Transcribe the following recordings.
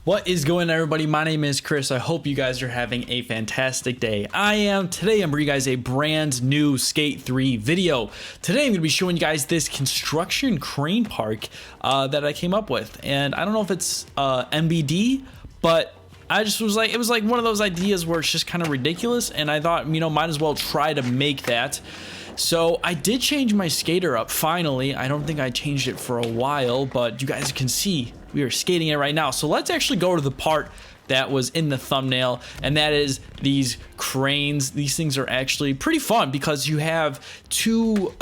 What is going on, everybody? My name is Chris. I hope you guys are having a fantastic day. I am. Today I'm bringing you guys a brand new Skate 3 video. Today I'm going to be showing you guys this construction crane park that I came up with. And I don't know if it's MBD, but I just was like, it was like one of those ideas where it's just kind of ridiculous. And I thought, you know, might as well try to make that. So I did change my skater up finally. I don't think I changed it for a while, but you guys can see we are skating it right now. So let's actually go to the part that was in the thumbnail, and that is these cranes. These things are actually pretty fun because you have two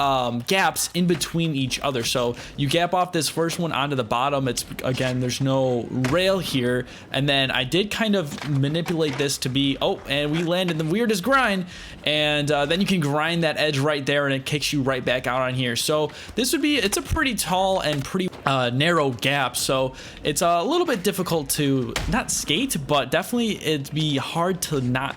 gaps in between each other. So you gap off this first one onto the bottom. It's, again, there's no rail here, and then I did kind of manipulate this to be, oh, and we landed the weirdest grind, and then you can grind that edge right there and it kicks you right back out on here. So this would be, it's a pretty tall and pretty narrow gap, so it's a little bit difficult to not skate, but definitely it'd be hard to not,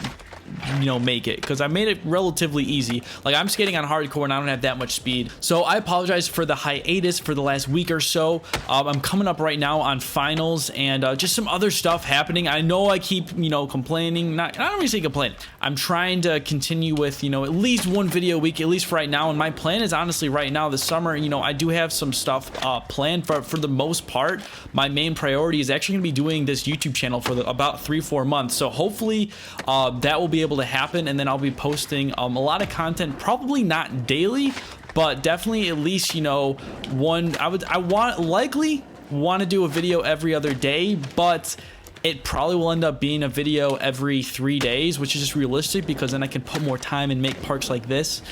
you know, make it, because I made it relatively easy. Like, I'm skating on hardcore and I don't have that much speed, so I apologize for the hiatus for the last week or so. I'm coming up right now on finals and just some other stuff happening. I know I keep, you know, complaining. I don't really say complain. I'm trying to continue with, you know, at least one video a week, at least for right now. And my plan is honestly right now, this summer, you know, I do have some stuff planned for the most part. My main priority is actually going to be doing this YouTube channel for about 3-4 months. So hopefully that will be able to happen, and then I'll be posting a lot of content, probably not daily, but definitely at least, you know, likely want to do a video every other day, but it probably will end up being a video every 3 days, which is just realistic because then I can put more time and make parks like this.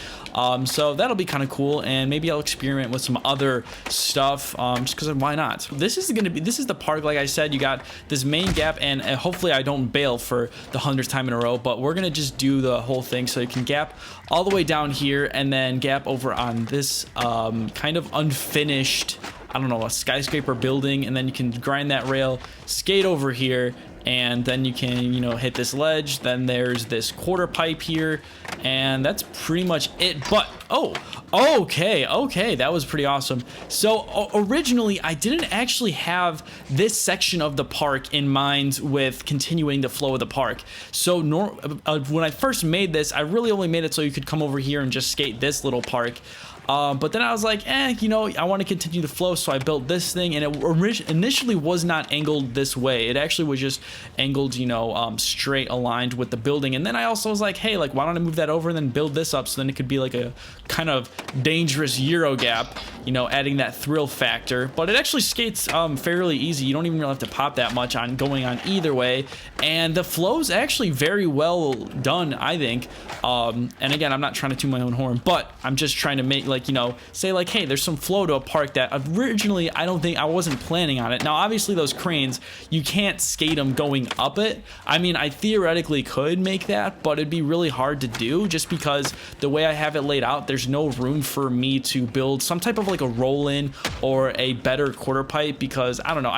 So that'll be kind of cool, and maybe I'll experiment with some other stuff, just because why not? This is the park. Like I said, you got this main gap, and hopefully I don't bail for the 100th time in a row, but we're gonna just do the whole thing. So you can gap all the way down here and then gap over on this kind of unfinished, I don't know, a skyscraper building, and then you can grind that rail, skate over here, and then you can, you know, hit this ledge. Then there's this quarter pipe here, and that's pretty much it. But oh, okay, that was pretty awesome. So originally I didn't actually have this section of the park in mind with continuing the flow of the park. So when I first made this, I really only made it so you could come over here and just skate this little park. But then I was like, you know, I want to continue the flow, so I built this thing, and it initially was not angled this way. It actually was just angled, you know, straight aligned with the building. And then I also was like, hey, like, why don't I move that over and then build this up, so then it could be like a kind of dangerous Euro gap, you know, adding that thrill factor. But it actually skates fairly easy. You don't even really have to pop that much on going on either way, and the flow's actually very well done, I think. And again, I'm not trying to toot my own horn, but I'm just trying to make, like, you know, say like, hey, there's some flow to a park that originally I wasn't planning on it. Now obviously those cranes, you can't skate them going up it. I mean, I theoretically could make that, but it'd be really hard to do just because the way I have it laid out, there's no room for me to build some type of like a roll in or a better quarter pipe, because I don't know,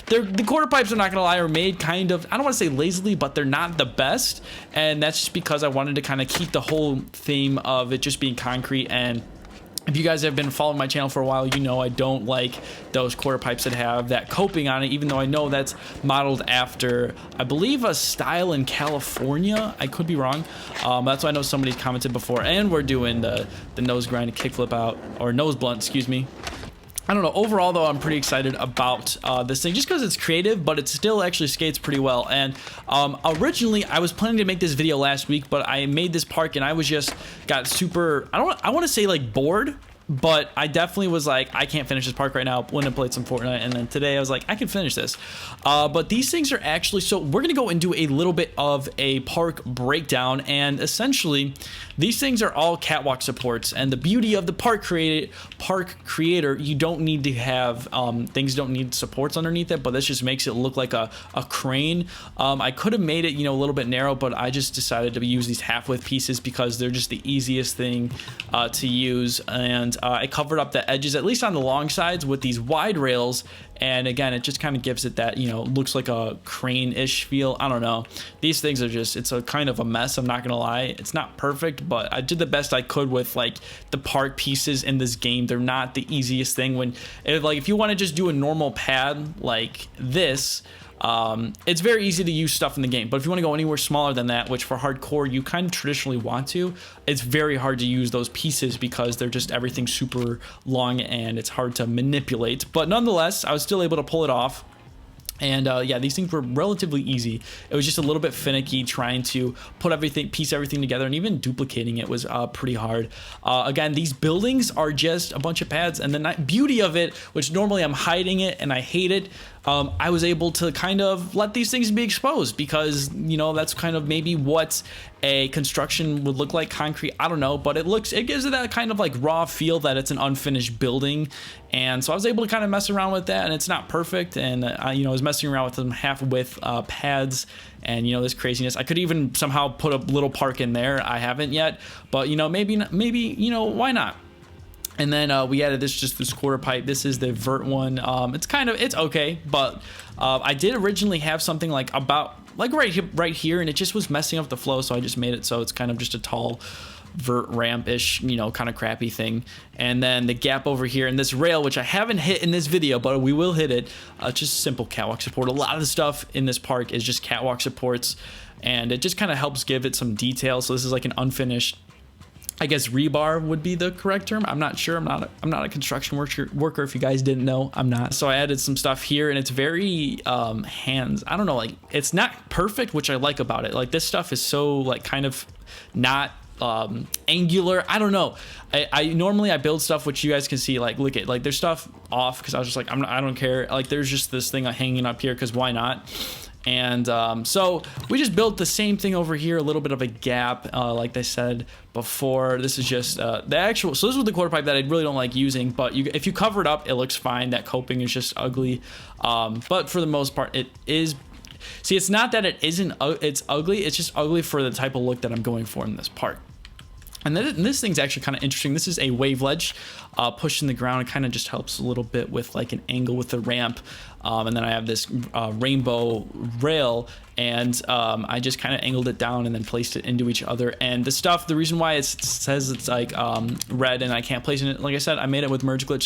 the quarter pipes, I'm not gonna lie, are made kind of, I don't want to say lazily, but they're not the best, and that's just because I wanted to kind of keep the whole theme of it just being concrete. And if you guys have been following my channel for a while, you know I don't like those quarter pipes that have that coping on it, even though I know that's modeled after, I believe, a style in California. I could be wrong. That's why I know somebody commented before. And we're doing the nose grind kickflip out, or nose blunt, excuse me. I don't know. Overall, though, I'm pretty excited about this thing just because it's creative, but it still actually skates pretty well. And originally, I was planning to make this video last week, but I made this park and I was just got super, I want to say like bored, but I definitely was like, I can't finish this park right now. Went and played some Fortnite, and then today I was like, I can finish this. But these things are actually, so we're gonna go and do a little bit of a park breakdown, and essentially these things are all catwalk supports. And the beauty of the park creator, you don't need to have things don't need supports underneath it, but this just makes it look like a crane. I could have made it, you know, a little bit narrow, but I just decided to use these half width pieces because they're just the easiest thing to use. And I covered up the edges, at least on the long sides, with these wide rails, and again, it just kind of gives it that, you know, looks like a crane-ish feel. I don't know, these things are just, it's a kind of a mess, I'm not gonna lie. It's not perfect, but I did the best I could with like the park pieces in this game. They're not the easiest thing. If you want to just do a normal pad like this, it's very easy to use stuff in the game. But if you want to go anywhere smaller than that, which for hardcore you kind of traditionally want to, it's very hard to use those pieces because they're just everything super long and it's hard to manipulate. But nonetheless, I was still able to pull it off. And yeah, these things were relatively easy. It was just a little bit finicky trying to piece everything together, and even duplicating it was pretty hard. Again, these buildings are just a bunch of pads, and the beauty of it, which normally I'm hiding it and I hate it, I was able to kind of let these things be exposed because, you know, that's kind of maybe what a construction would look like, concrete, I don't know, but it gives it that kind of like raw feel that it's an unfinished building. And so I was able to kind of mess around with that, and it's not perfect. And you know, I was messing around with them half width pads and, you know, this craziness. I could even somehow put a little park in there. I haven't yet, but, you know, maybe, you know, why not? And then we added this quarter pipe. This is the vert one. It's okay, but I did originally have something like right here, and it just was messing up the flow, so I just made it so it's kind of just a tall vert ramp-ish, you know, kind of crappy thing. And then the gap over here and this rail, which I haven't hit in this video, but we will hit it. Just simple catwalk support. A lot of the stuff in this park is just catwalk supports, and it just kind of helps give it some detail. So this is like an unfinished, I guess rebar would be the correct term. I'm not sure. I'm not a construction worker. If you guys didn't know, I'm not. So I added some stuff here, and it's very hands. I don't know, like it's not perfect, which I like about it. Like this stuff is so like kind of not angular. I don't know. I normally build stuff which you guys can see, like look at like there's stuff off because I was just like I don't care. Like there's just this thing hanging up here because why not? And so we just built the same thing over here, a little bit of a gap, like I said before. This is just so this was the quarter pipe that I really don't like using, but if you cover it up, it looks fine. That coping is just ugly, but for the most part, it is. See, it's not that it isn't. It's ugly. It's just ugly for the type of look that I'm going for in this park. And this thing's actually kind of interesting. This is a wave ledge pushed in the ground. It kind of just helps a little bit with like an angle with the ramp. And then I have this rainbow rail, and I just kind of angled it down and then placed it into each other. And the reason why it says it's like red and I can't place it, like I said, I made it with merge glitch,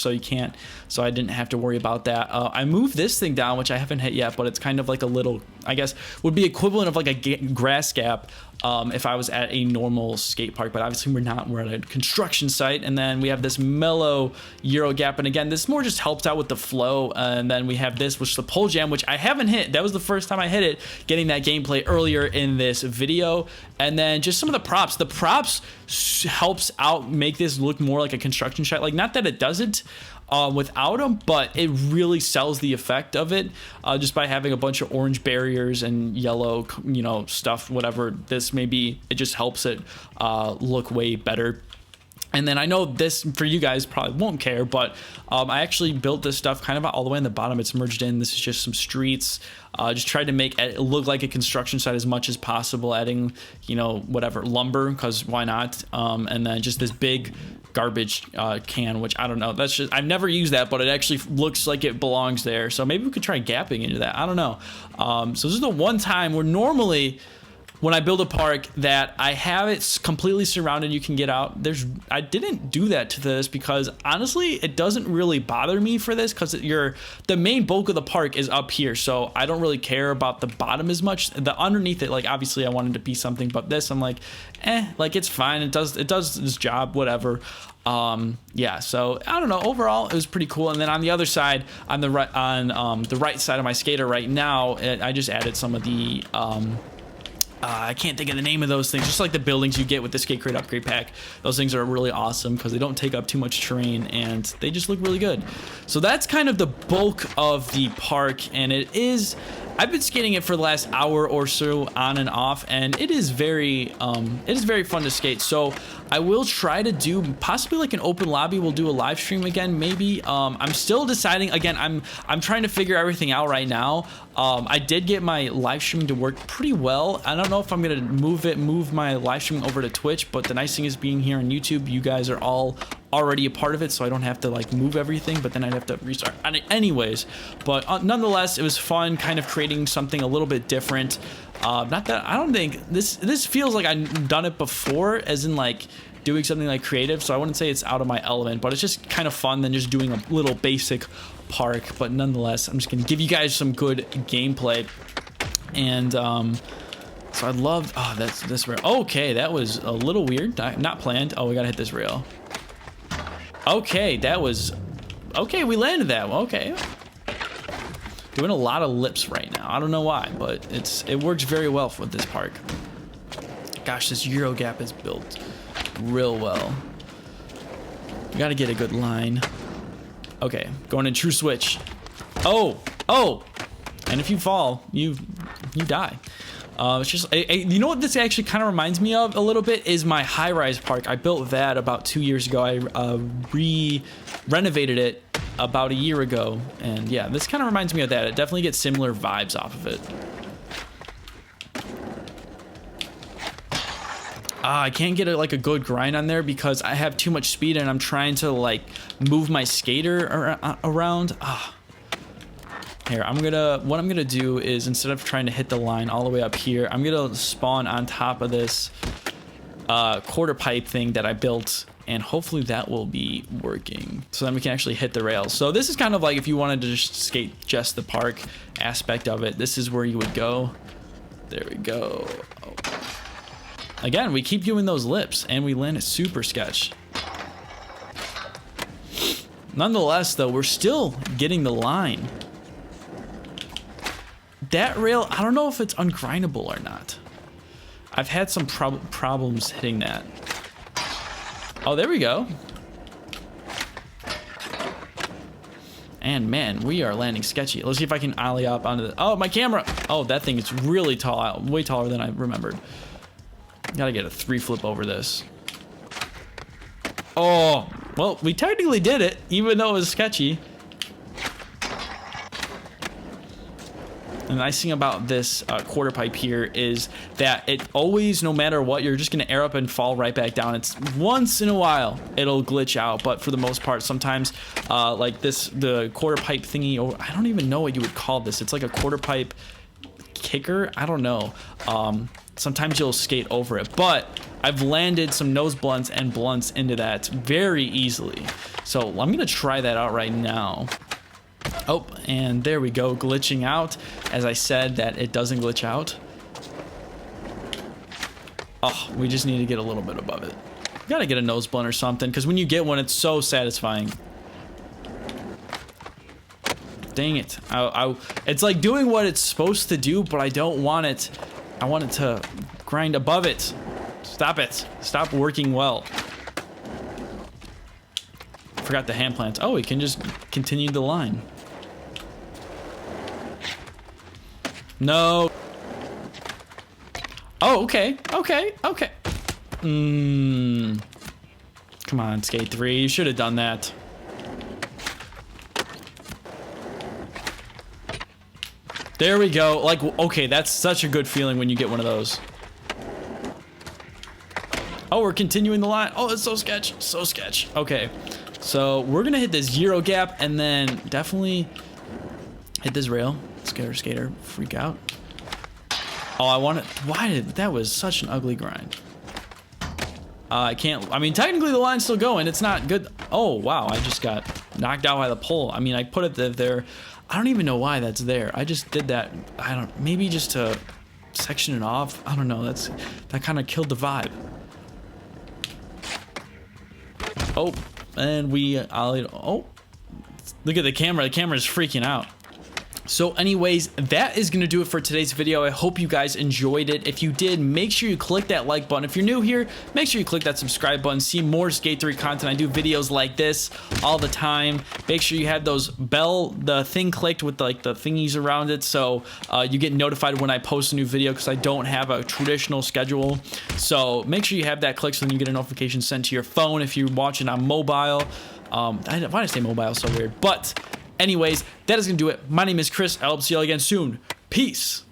so I didn't have to worry about that. I moved this thing down, which I haven't hit yet, but it's kind of like a little, I guess, would be equivalent of like a grass gap if I was at a normal skate park, but obviously we're not. We're at a construction site. And then we have this mellow Euro gap, and again, this more just helps out with the flow. And then we have this, which is the pole jam, which I haven't hit. That was the first time I hit it, getting that gameplay earlier in this video. And then just some of the props. The props helps out make this look more like a construction site. Like, not that it doesn't without them, but it really sells the effect of it just by having a bunch of orange barriers and yellow, you know, stuff, whatever this may be. It just helps it look way better. And then I know this for you guys probably won't care, but I actually built this stuff kind of all the way in the bottom. It's merged in. This is just some streets. Just tried to make it look like a construction site as much as possible, adding, you know, whatever, lumber, because why not? And then just this big garbage can, which I don't know. That's just, I've never used that, but it actually looks like it belongs there. So maybe we could try gapping into that. I don't know. So this is the one time where normally when I build a park that I have it completely surrounded, you can get out. I didn't do that to this because honestly, it doesn't really bother me for this because the main bulk of the park is up here. So I don't really care about the bottom as much. The underneath it, like obviously I wanted to be something, but this I'm like, like it's fine. It does its job, whatever. Yeah, so I don't know, overall it was pretty cool. And then on the other side, on the right side of my skater right now, I just added some of the I can't think of the name of those things, just like the buildings you get with the Skate.Create upgrade pack. Those things are really awesome because they don't take up too much terrain and they just look really good. So that's kind of the bulk of the park, and I've been skating it for the last hour or so on and off, and it is very fun to skate. So I will try to do possibly like an open lobby. We'll do a live stream again, maybe. I'm still deciding. Again, I'm trying to figure everything out right now. I did get my live streaming to work pretty well. I don't know if I'm gonna move my live streaming over to Twitch, but the nice thing is being here on YouTube, you guys are all already a part of it, so I don't have to like move everything, but then I'd have to restart anyways. But nonetheless, it was fun kind of creating something a little bit different. Not that I don't think this feels like I've done it before, as in like doing something like creative, so I wouldn't say it's out of my element, but it's just kind of fun than just doing a little basic park, but nonetheless, I'm just gonna give you guys some good gameplay. And so I love, oh, that's this rail. Okay, that was a little weird, not planned. Oh, we gotta hit this rail. Okay, that was, okay, we landed that one. Okay, doing a lot of lips right now. I don't know why, but it works very well with this park. Gosh, this Euro gap is built real well. You gotta get a good line. Okay, going in true switch. Oh, and if you fall, you die. It's just, you know what this actually kind of reminds me of a little bit is my high-rise park. I built that about 2 years ago. I renovated it about a year ago, and yeah, this kind of reminds me of that. It definitely gets similar vibes off of it. I can't get a good grind on there because I have too much speed and I'm trying to like move my skater around. Here, what I'm gonna do is, instead of trying to hit the line all the way up here, I'm gonna spawn on top of this quarter pipe thing that I built, and hopefully that will be working. So then we can actually hit the rails. So this is kind of like if you wanted to just skate just the park aspect of it, this is where you would go. There we go. Oh. Again, we keep doing those lips and we land it super sketch. Nonetheless, though, we're still getting the line. That rail, I don't know if it's ungrindable or not. I've had some problems hitting that. Oh, there we go. And man, we are landing sketchy. Let's see if I can ollie up onto the... Oh, my camera! Oh, that thing is really tall. Way taller than I remembered. Gotta get a 3 flip over this. Oh, well, we technically did it, even though it was sketchy. And the nice thing about this quarter pipe here is that it always, no matter what, you're just gonna air up and fall right back down. It's once in a while it'll glitch out, but for the most part, sometimes like this, the quarter pipe thingy, or I don't even know what you would call this. It's like a quarter pipe kicker. I don't know. Sometimes you'll skate over it, but I've landed some nose blunts and blunts into that very easily. So I'm gonna try that out right now. Oh, and there we go, glitching out. As I said, that it doesn't glitch out. Oh, we just need to get a little bit above it. You gotta get a nose blunt or something, because when you get one, it's so satisfying. Dang it. It's like doing what it's supposed to do, but I don't want it. I want it to grind above it. Stop it. Stop working well. Forgot the hand plants. Oh, we can just continue the line. No. Oh, okay. Okay. Okay. Come on, Skate 3. You should have done that. There we go. Like, okay, that's such a good feeling when you get one of those. Oh, we're continuing the line. Oh, it's so sketch. So sketch. Okay. So we're going to hit this Euro gap and then definitely hit this rail. Skater, freak out. Oh, I want it. Why did that was such an ugly grind. I can't. I mean, technically the line's still going. It's not good. Oh, wow. I just got knocked out by the pole. I mean, I put it there. I don't even know why that's there. I just did that. I don't. Maybe just to section it off. I don't know. That kind of killed the vibe. Oh, and we. Oh, look at the camera. The camera's freaking out. So anyways, that is going to do it for today's video. I hope you guys enjoyed it. If you did, make sure you click that like button. If you're new here, make sure you click that subscribe button. See more Skate.Park content. I do videos like this all the time. Make sure you have the thing clicked with like the thingies around it, so you get notified when I post a new video, because I don't have a traditional schedule. So make sure you have that clicked so then you get a notification sent to your phone if you're watching on mobile. Why did I say mobile? So weird. But anyways, that is going to do it. My name is Chris. I hope to see you all again soon. Peace.